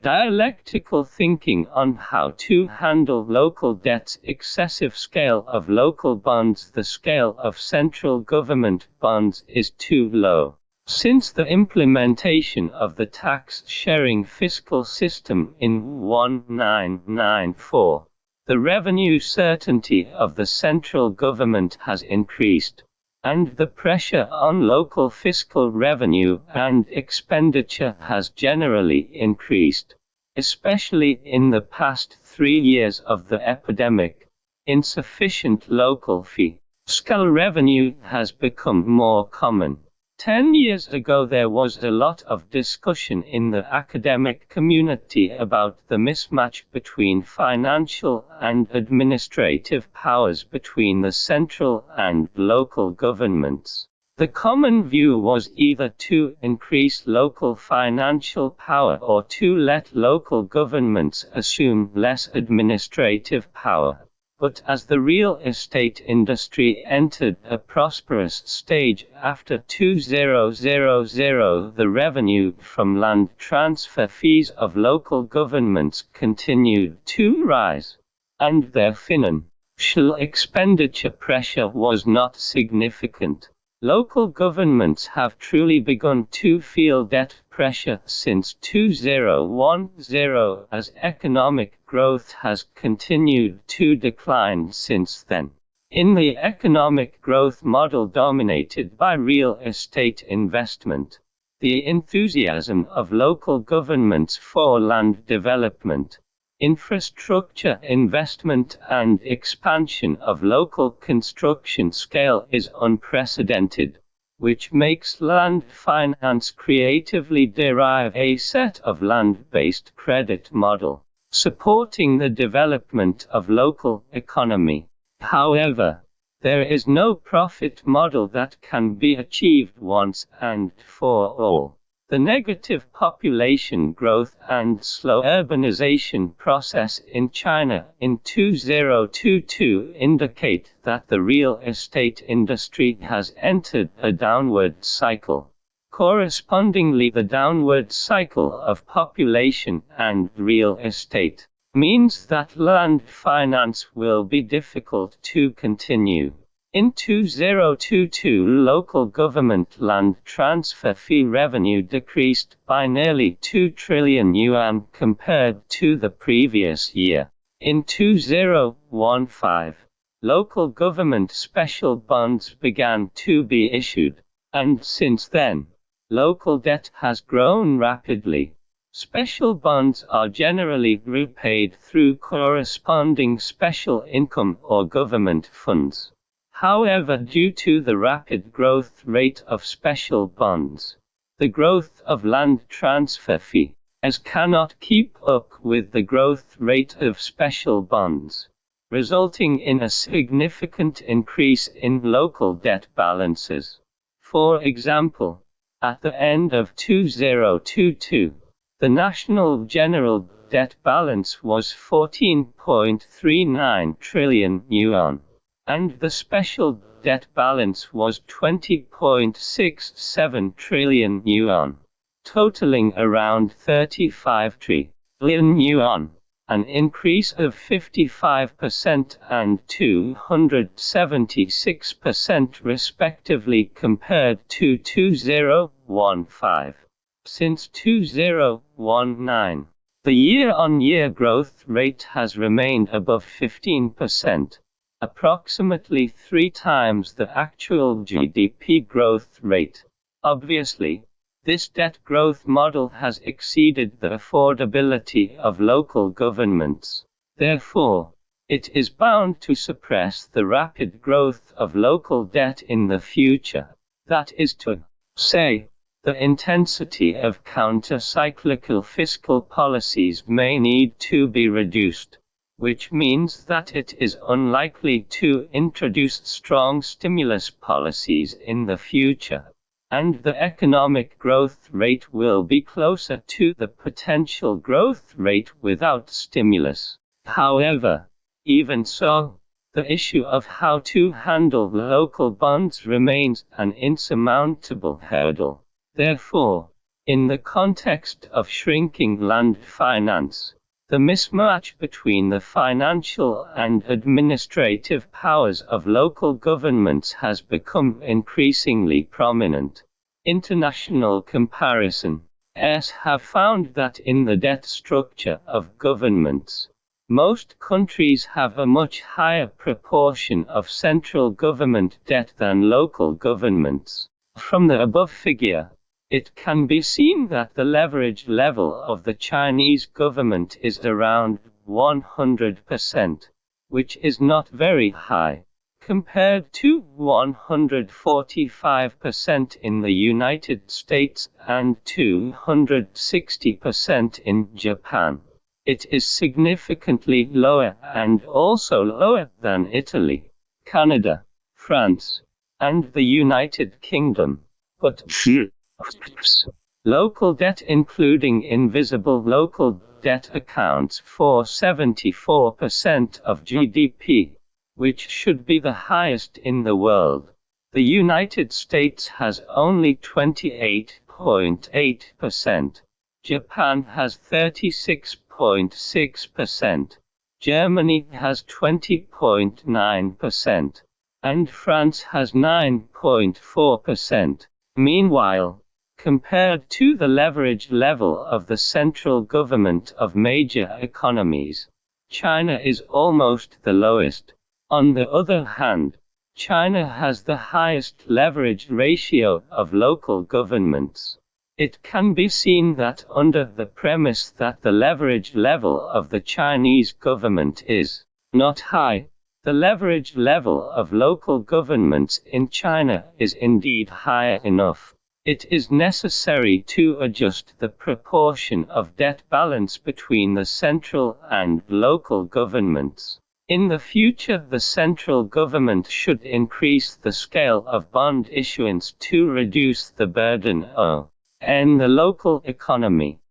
Dialectical thinking on how to handle local debts. Excessive scale of local bonds. The scale of central government bonds is too low. Since the implementation of the tax-sharing fiscal system in 1994, the revenue certainty of the central government has increased, and the pressure on local fiscal revenue and expenditure has generally increased, especially in the past 3 years of the epidemic. Insufficient local fiscal revenue has become more common. 10 years ago there was a lot of discussion in the academic community about the mismatch between financial and administrative powers between the central and local governments. The common view was either to increase local financial power or to let local governments assume less administrative power. But as the real estate industry entered a prosperous stage after 2000, the revenue from land transfer fees of local governments continued to rise, and their financial expenditure pressure was not significant. Local governments have truly begun to feel debt pressure since 2010, as economic growth has continued to decline since then. In the economic growth model dominated by real estate investment, the enthusiasm of local governments for land development, infrastructure investment and expansion of local construction scale is unprecedented, which makes land finance creatively derive a set of land-based credit model, supporting the development of local economy. However, there is no profit model that can be achieved once and for all. The negative population growth and slow urbanization process in China in 2022 indicate that the real estate industry has entered a downward cycle. Correspondingly, the downward cycle of population and real estate means that land finance will be difficult to continue. In 2022, local government land transfer fee revenue decreased by nearly 2 trillion yuan compared to the previous year. In 2015, local government special bonds began to be issued, and since then, local debt has grown rapidly. Special bonds are generally repaid through corresponding special income or government funds. However, due to the rapid growth rate of special bonds, the growth of land transfer fees cannot keep up with the growth rate of special bonds, resulting in a significant increase in local debt balances. For example, at the end of 2022, the national general debt balance was 14.39 trillion yuan. And the special debt balance was 20.67 trillion yuan, totaling around 35 trillion yuan, an increase of 55% and 276% respectively compared to 2015. Since 2019, the year-on-year growth rate has remained above 15%. Approximately 3 times the actual GDP growth rate. Obviously, this debt growth model has exceeded the affordability of local governments. Therefore, it is bound to suppress the rapid growth of local debt in the future. That is to say, the intensity of counter-cyclical fiscal policies may need to be reduced, which means that it is unlikely to introduce strong stimulus policies in the future, and the economic growth rate will be closer to the potential growth rate without stimulus. However, even so, the issue of how to handle local bonds remains an insurmountable hurdle. Therefore, In the context of shrinking land finance, the mismatch between the financial and administrative powers of local governments has become increasingly prominent. International comparisons have found that in the debt structure of governments, most countries have a much higher proportion of central government debt than local governments. From the above figure, it can be seen that the leverage level of the Chinese government is around 100%, which is not very high, compared to 145% in the United States and 260% in Japan. It is significantly lower and also lower than Italy, Canada, France, and the United Kingdom. But local debt, including invisible local debt, accounts for 74% of GDP, which should be the highest in the world. The United States has only 28.8%. Japan has 36.6%. Germany has 20.9%. And France has 9.4%. Meanwhile, compared to the leverage level of the central government of major economies, China is almost the lowest. On the other hand, China has the highest leverage ratio of local governments. It can be seen that under the premise that the leverage level of the Chinese government is not high, the leverage level of local governments in China is indeed high enough. It is necessary to adjust the proportion of debt balance between the central and local governments. In the future, the central government should increase the scale of bond issuance to reduce the burden on the local economy.